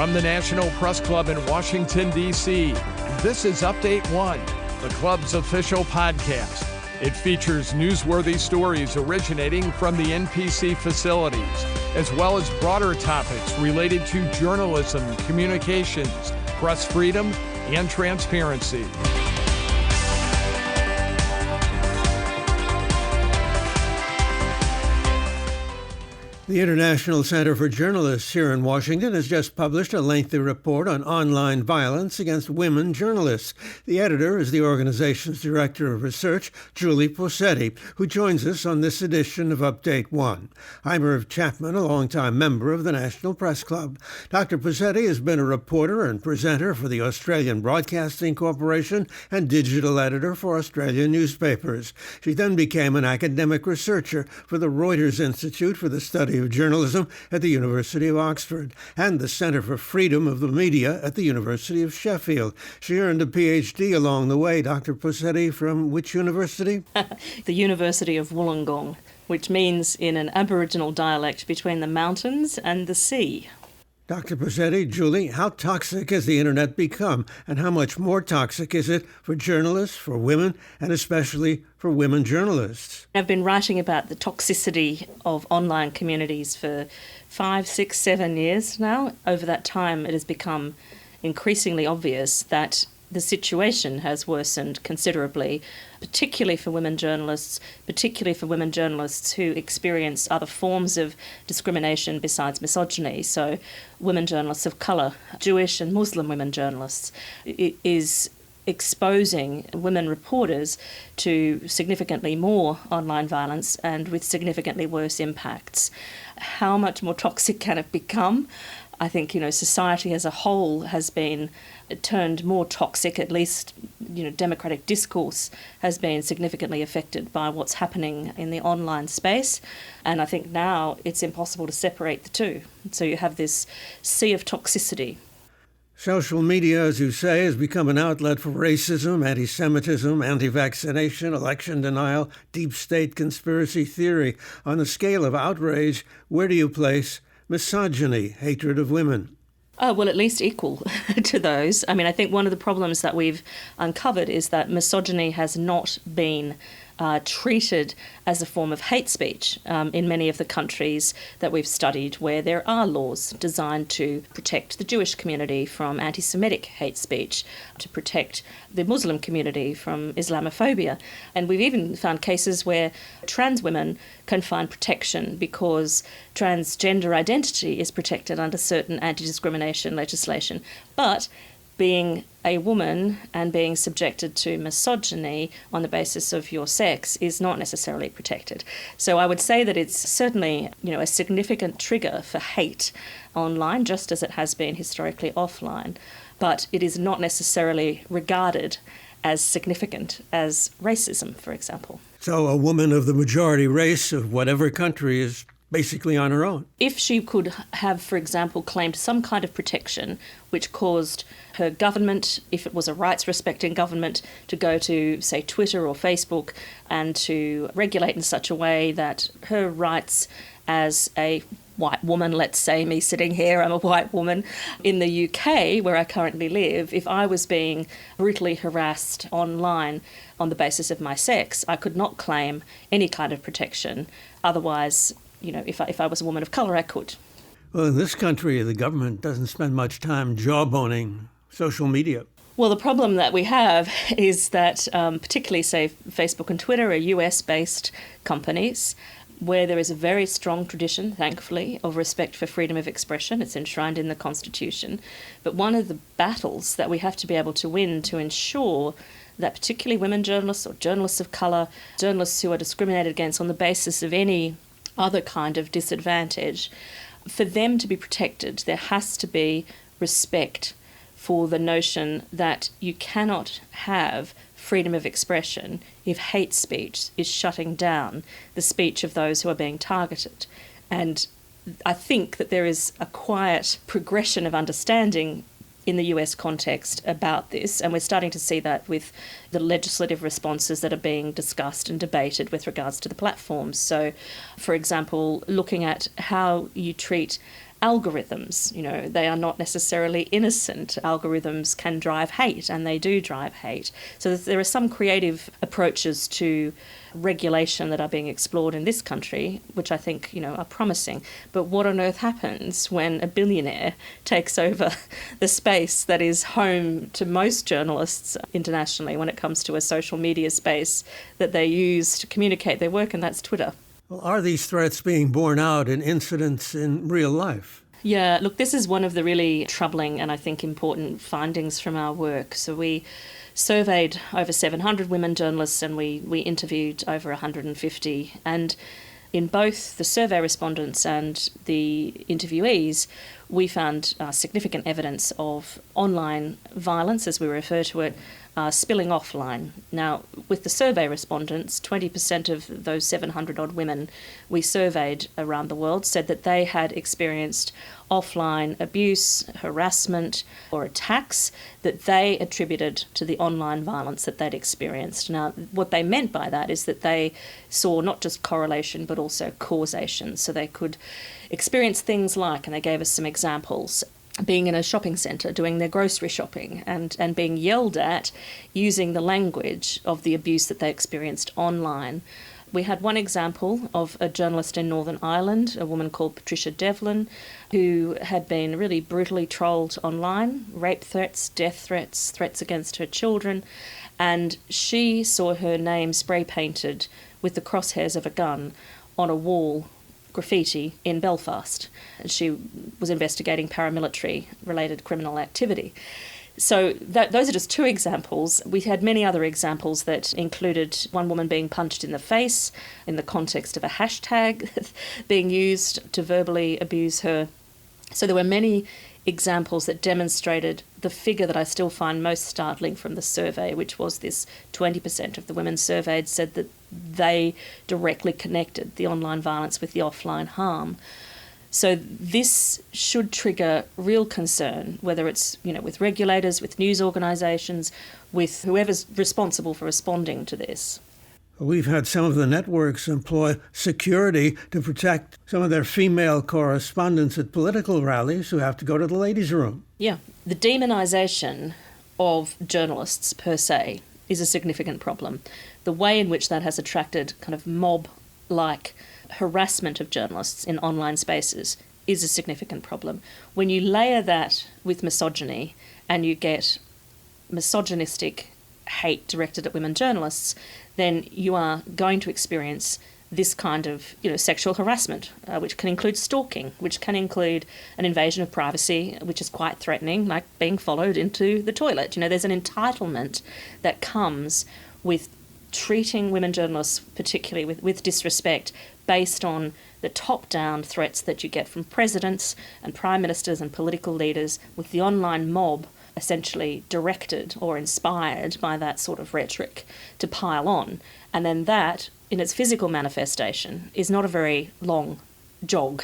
From the National Press Club in Washington, D.C., this is Update One, the club's official podcast. It features newsworthy stories originating from the NPC facilities, as well as broader topics related to journalism, communications, press freedom, and transparency. The International Center for Journalists here in Washington has just published a lengthy report on online violence against women journalists. The editor is the organization's director of research, Julie Posetti, who joins us on this edition of Update One. I'm Irv Chapman, a longtime member of the National Press Club. Dr. Posetti has been a reporter and presenter for the Australian Broadcasting Corporation and digital editor for Australian newspapers. She then became an academic researcher for the Reuters Institute for the Study of Journalism at the University of Oxford and the Center for Freedom of the Media at the University of Sheffield. She earned a PhD along the way. Dr. Posetti, from which university? The University of Wollongong, which means in an Aboriginal dialect between the mountains and the sea. Dr. Posetti, Julie, how toxic has the internet become, and how much more toxic is it for journalists, for women, and especially for women journalists? I've been writing about the toxicity of online communities for 5, 6, 7 years now. Over that time, it has become increasingly obvious that the situation has worsened considerably, particularly for women journalists who experience other forms of discrimination besides misogyny. So women journalists of colour, Jewish and Muslim women journalists. It is exposing women reporters to significantly more online violence and with significantly worse impacts. How much more toxic can it become? I think, society as a whole has been turned more toxic, at least, democratic discourse has been significantly affected by what's happening in the online space. And I think now it's impossible to separate the two. So you have this sea of toxicity. Social media, as you say, has become an outlet for racism, anti-Semitism, anti-vaccination, election denial, deep state conspiracy theory. On the scale of outrage, where do you place misogyny, hatred of women? Well, at least equal to those. I mean, I think one of the problems that we've uncovered is that misogyny has not been treated as a form of hate speech in many of the countries that we've studied where there are laws designed to protect the Jewish community from anti-Semitic hate speech, to protect the Muslim community from Islamophobia. And we've even found cases where trans women can find protection because transgender identity is protected under certain anti-discrimination legislation. But being a woman and being subjected to misogyny on the basis of your sex is not necessarily protected. So I would say that it's certainly, a significant trigger for hate online, just as it has been historically offline, but it is not necessarily regarded as significant as racism, for example. So a woman of the majority race of whatever country is basically on her own. If she could have, for example, claimed some kind of protection which caused her government, if it was a rights-respecting government, to go to, say, Twitter or Facebook and to regulate in such a way that her rights as a white woman, let's say me sitting here, I'm a white woman, in the UK, where I currently live, if I was being brutally harassed online on the basis of my sex, I could not claim any kind of protection. Otherwise, if I was a woman of colour, I could. Well, in this country, the government doesn't spend much time jawboning social media. Well, the problem that we have is that particularly, say, Facebook and Twitter are US-based companies where there is a very strong tradition, thankfully, of respect for freedom of expression. It's enshrined in the Constitution. But one of the battles that we have to be able to win to ensure that particularly women journalists or journalists of colour, journalists who are discriminated against on the basis of any other kind of disadvantage, for them to be protected, there has to be respect for the notion that you cannot have freedom of expression if hate speech is shutting down the speech of those who are being targeted. And I think that there is a quiet progression of understanding in the US context about this, and we're starting to see that with the legislative responses that are being discussed and debated with regards to the platforms. So, for example, looking at how you treat algorithms. They are not necessarily innocent. Algorithms can drive hate, and they do drive hate. So there are some creative approaches to regulation that are being explored in this country, which I think, are promising. But what on earth happens when a billionaire takes over the space that is home to most journalists internationally when it comes to a social media space that they use to communicate their work, and that's Twitter? Well, are these threats being borne out in incidents in real life? Yeah, look, this is one of the really troubling and I think important findings from our work. So we surveyed over 700 women journalists and we interviewed over 150. And in both the survey respondents and the interviewees, we found significant evidence of online violence, as we refer to it, spilling offline. Now, with the survey respondents, 20% of those 700-odd women we surveyed around the world said that they had experienced offline abuse, harassment, or attacks that they attributed to the online violence that they'd experienced. Now, what they meant by that is that they saw not just correlation, but also causation. So they could experience things like, and they gave us some examples, being in a shopping centre, doing their grocery shopping, and being yelled at using the language of the abuse that they experienced online. We had one example of a journalist in Northern Ireland, a woman called Patricia Devlin, who had been really brutally trolled online, rape threats, death threats, threats against her children, and she saw her name spray painted with the crosshairs of a gun on a wall, graffiti, in Belfast. She was investigating paramilitary-related criminal activity. So those are just two examples. We had many other examples that included one woman being punched in the face in the context of a hashtag being used to verbally abuse her. So there were many examples that demonstrated the figure that I still find most startling from the survey, which was this 20% of the women surveyed said that they directly connected the online violence with the offline harm. So this should trigger real concern, whether it's, with regulators, with news organisations, with whoever's responsible for responding to this. We've had some of the networks employ security to protect some of their female correspondents at political rallies who have to go to the ladies' room. Yeah. The demonisation of journalists per se is a significant problem. The way in which that has attracted kind of mob-like harassment of journalists in online spaces is a significant problem. When you layer that with misogyny and you get misogynistic hate directed at women journalists, then you are going to experience this kind of sexual harassment, which can include stalking, which can include an invasion of privacy, which is quite threatening, like being followed into the toilet. There's an entitlement that comes with treating women journalists, particularly with disrespect, based on the top-down threats that you get from presidents and prime ministers and political leaders, with the online mob essentially directed or inspired by that sort of rhetoric to pile on. And then that, in its physical manifestation, is not a very long jog.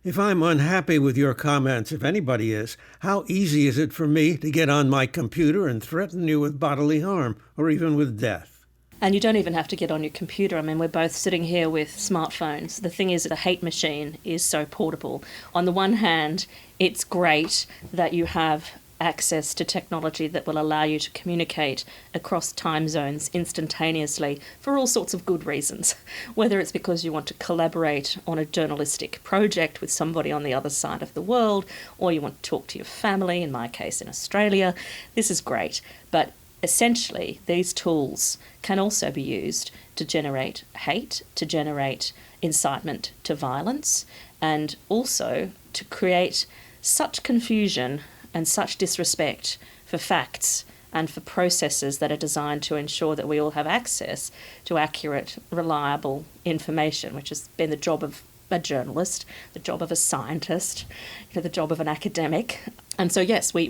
If I'm unhappy with your comments, if anybody is, how easy is it for me to get on my computer and threaten you with bodily harm or even with death? And you don't even have to get on your computer. I mean, we're both sitting here with smartphones. The thing is, the hate machine is so portable. On the one hand, it's great that you have access to technology that will allow you to communicate across time zones instantaneously for all sorts of good reasons, whether it's because you want to collaborate on a journalistic project with somebody on the other side of the world, or you want to talk to your family, in my case in Australia. This is great, but essentially these tools can also be used to generate hate, to generate incitement to violence, and also to create such confusion and such disrespect for facts and for processes that are designed to ensure that we all have access to accurate, reliable information, which has been the job of a journalist, the job of a scientist, the job of an academic. And so, yes, we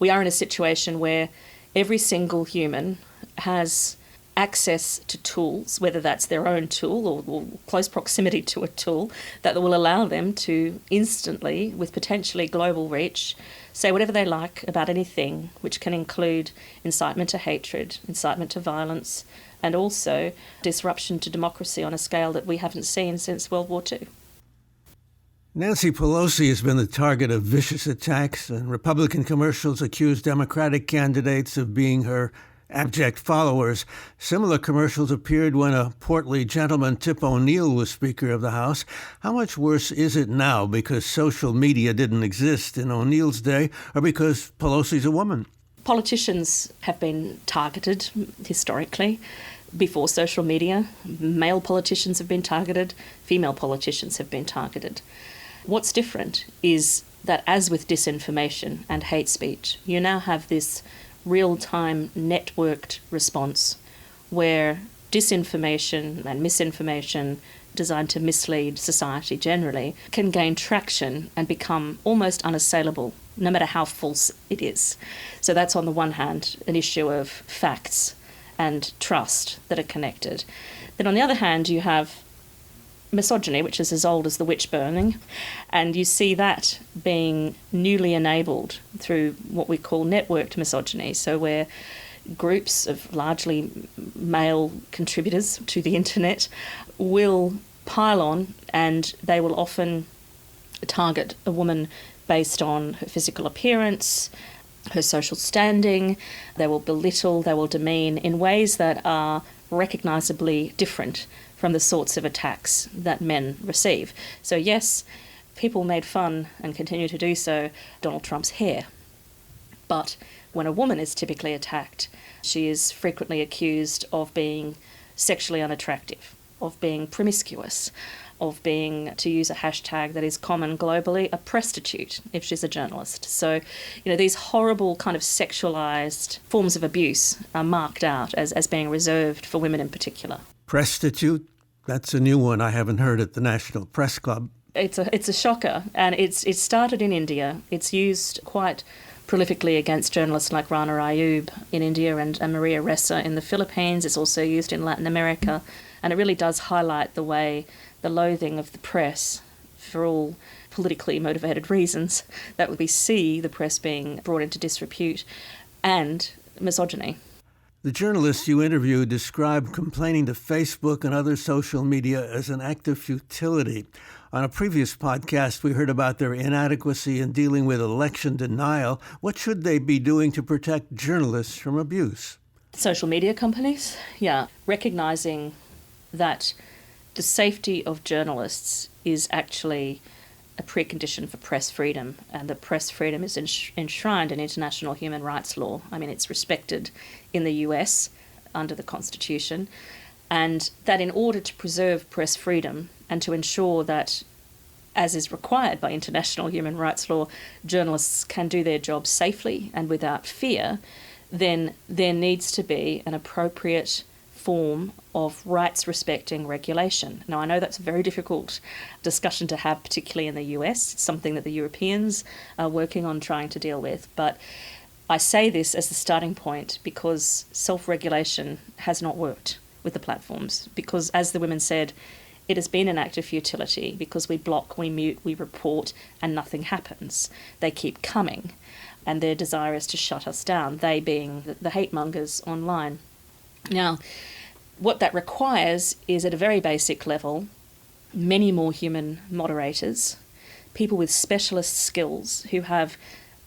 are in a situation where every single human has access to tools, whether that's their own tool or close proximity to a tool, that will allow them to instantly, with potentially global reach, say whatever they like about anything, which can include incitement to hatred, incitement to violence, and also disruption to democracy on a scale that we haven't seen since World War II. Nancy Pelosi has been the target of vicious attacks, and Republican commercials accuse Democratic candidates of being her abject followers. Similar commercials appeared when a portly gentleman, Tip O'Neill, was Speaker of the House. How much worse is it now because social media didn't exist in O'Neill's day, or because Pelosi's a woman? Politicians have been targeted historically. Before social media, male politicians have been targeted, female politicians have been targeted. What's different is that, as with disinformation and hate speech, you now have this real-time networked response where disinformation and misinformation designed to mislead society generally can gain traction and become almost unassailable, no matter how false it is. So that's, on the one hand, an issue of facts and trust that are connected. Then on the other hand, you have misogyny, which is as old as the witch burning, and you see that being newly enabled through what we call networked misogyny, so where groups of largely male contributors to the internet will pile on, and they will often target a woman based on her physical appearance, her social standing. They will belittle, they will demean in ways that are recognisably different from the sorts of attacks that men receive. So yes, people made fun, and continue to do so, Donald Trump's hair. But when a woman is typically attacked, she is frequently accused of being sexually unattractive, of being promiscuous, of being, to use a hashtag that is common globally, a prostitute if she's a journalist. So, these horrible kind of sexualised forms of abuse are marked out as being reserved for women in particular. Prostitute? That's a new one I haven't heard at the National Press Club. It's a shocker, and it started in India. It's used quite prolifically against journalists like Rana Ayoob in India and Maria Ressa in the Philippines. It's also used in Latin America, and it really does highlight the way the loathing of the press, for all politically motivated reasons, that we see the press being brought into disrepute, and misogyny. The journalists you interviewed described complaining to Facebook and other social media as an act of futility. On a previous podcast, we heard about their inadequacy in dealing with election denial. What should they be doing to protect journalists from abuse? Social media companies, recognising that the safety of journalists is actually a precondition for press freedom, and that press freedom is enshrined in international human rights law. I mean, it's respected in the US under the Constitution, and that in order to preserve press freedom and to ensure that, as is required by international human rights law, journalists can do their job safely and without fear, then there needs to be an appropriate form of rights-respecting regulation. Now, I know that's a very difficult discussion to have, particularly in the US. It's something that the Europeans are working on trying to deal with. But I say this as the starting point because self-regulation has not worked with the platforms. Because, as the women said, it has been an act of futility because we block, we mute, we report, and nothing happens. They keep coming, and their desire is to shut us down, they being the hate mongers online. Now, what that requires is, at a very basic level, many more human moderators, people with specialist skills who have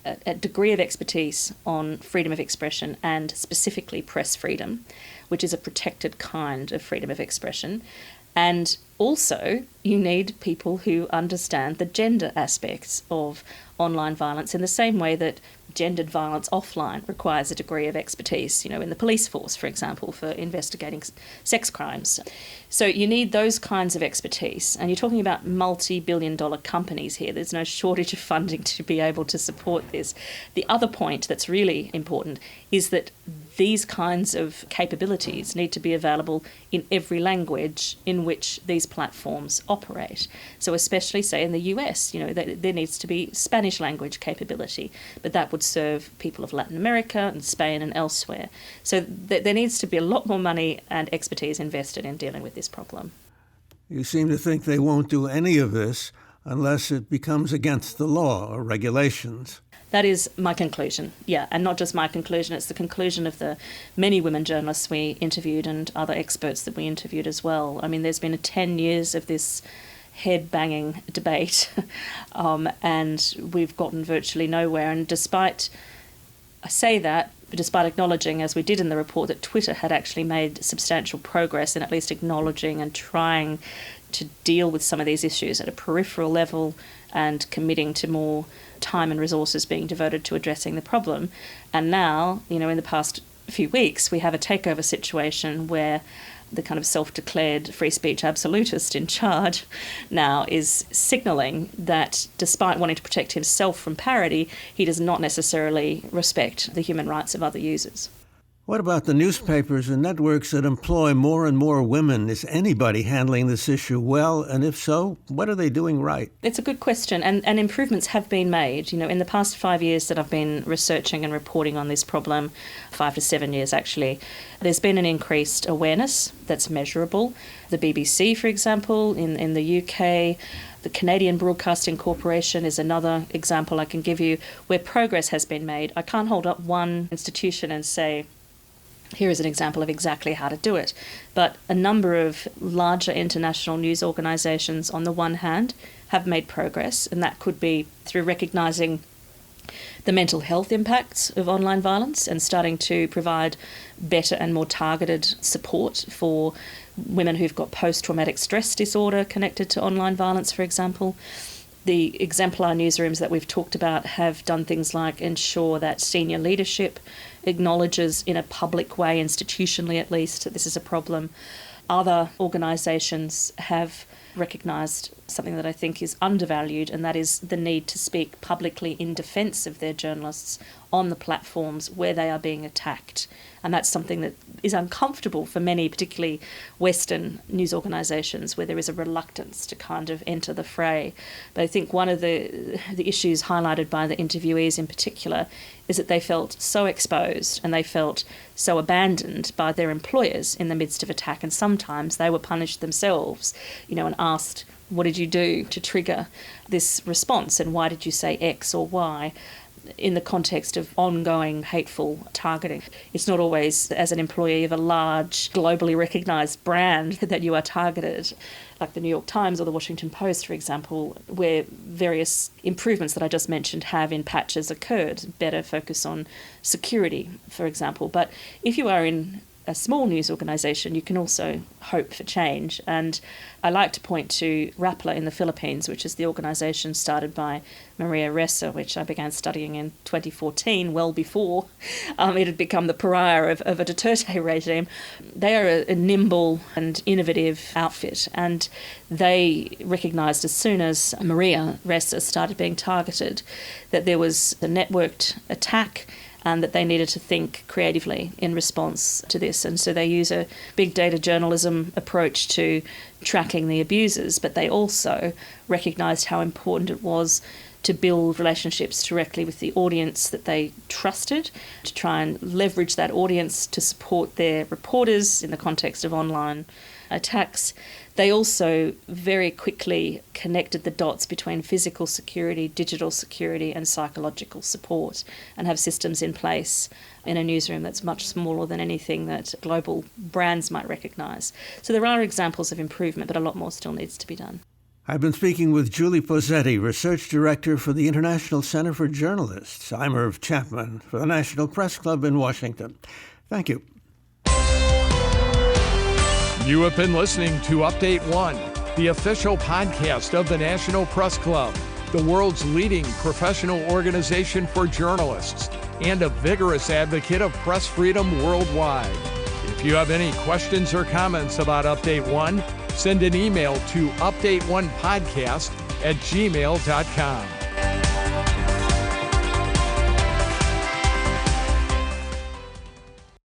a degree of expertise on freedom of expression and specifically press freedom, which is a protected kind of freedom of expression. And also, you need people who understand the gender aspects of online violence in the same way that gendered violence offline requires a degree of expertise, in the police force, for example, for investigating sex crimes. So you need those kinds of expertise. And you're talking about multi-billion-dollar companies here. There's no shortage of funding to be able to support this. The other point that's really important is that these kinds of capabilities need to be available in every language in which these platforms operate. So especially, say, in the US, there needs to be Spanish language capability, but that would serve people of Latin America and Spain and elsewhere. So there needs to be a lot more money and expertise invested in dealing with this problem. You seem to think they won't do any of this unless it becomes against the law or regulations. That is my conclusion, and not just my conclusion, it's the conclusion of the many women journalists we interviewed and other experts that we interviewed as well. I mean, there's been 10 years of this head-banging debate, and we've gotten virtually nowhere. And despite acknowledging, as we did in the report, that Twitter had actually made substantial progress in at least acknowledging and trying to deal with some of these issues at a peripheral level and committing to more time and resources being devoted to addressing the problem. And now, in the past few weeks, we have a takeover situation where the kind of self-declared free speech absolutist in charge now is signalling that despite wanting to protect himself from parody, he does not necessarily respect the human rights of other users. What about the newspapers and networks that employ more and more women? Is anybody handling this issue well? And if so, what are they doing right? It's a good question, and improvements have been made. In the past 5 years that I've been researching and reporting on this problem, 5 to 7 years actually, there's been an increased awareness that's measurable. The BBC, for example, in the UK, the Canadian Broadcasting Corporation is another example I can give you where progress has been made. I can't hold up one institution and say, here is an example of exactly how to do it. But a number of larger international news organisations, on the one hand, have made progress, and that could be through recognising the mental health impacts of online violence and starting to provide better and more targeted support for women who've got post-traumatic stress disorder connected to online violence, for example. The exemplar newsrooms that we've talked about have done things like ensure that senior leadership acknowledges in a public way, institutionally at least, that this is a problem. Other organisations have recognised something that I think is undervalued, and that is the need to speak publicly in defence of their journalists on the platforms where they are being attacked. And that's something that is uncomfortable for many, particularly Western news organisations, where there is a reluctance to kind of enter the fray. But I think one of the issues highlighted by the interviewees in particular is that they felt so exposed and they felt so abandoned by their employers in the midst of attack. And sometimes they were punished themselves, and asked, what did you do to trigger this response, and why did you say X or Y? In the context of ongoing hateful targeting. It's not always as an employee of a large, globally recognised brand that you are targeted, like the New York Times or the Washington Post, for example, where various improvements that I just mentioned have in patches occurred, better focus on security, for example. But if you are in a small news organisation, you can also hope for change. And I like to point to Rappler in the Philippines, which is the organisation started by Maria Ressa, which I began studying in 2014, well before it had become the pariah of a Duterte regime. They are a nimble and innovative outfit, and they recognised as soon as Maria Ressa started being targeted that there was a networked attack and that they needed to think creatively in response to this. And so they use a big data journalism approach to tracking the abusers, but they also recognised how important it was to build relationships directly with the audience that they trusted, to try and leverage that audience to support their reporters in the context of online attacks. They also very quickly connected the dots between physical security, digital security, and psychological support, and have systems in place in a newsroom that's much smaller than anything that global brands might recognise. So there are examples of improvement, but a lot more still needs to be done. I've been speaking with Julie Posetti, Research Director for the International Center for Journalists. I'm Irv Chapman for the National Press Club in Washington. Thank you. You have been listening to Update One, the official podcast of the National Press Club, the world's leading professional organization for journalists and a vigorous advocate of press freedom worldwide. If you have any questions or comments about Update One, send an email to updateonepodcast@gmail.com.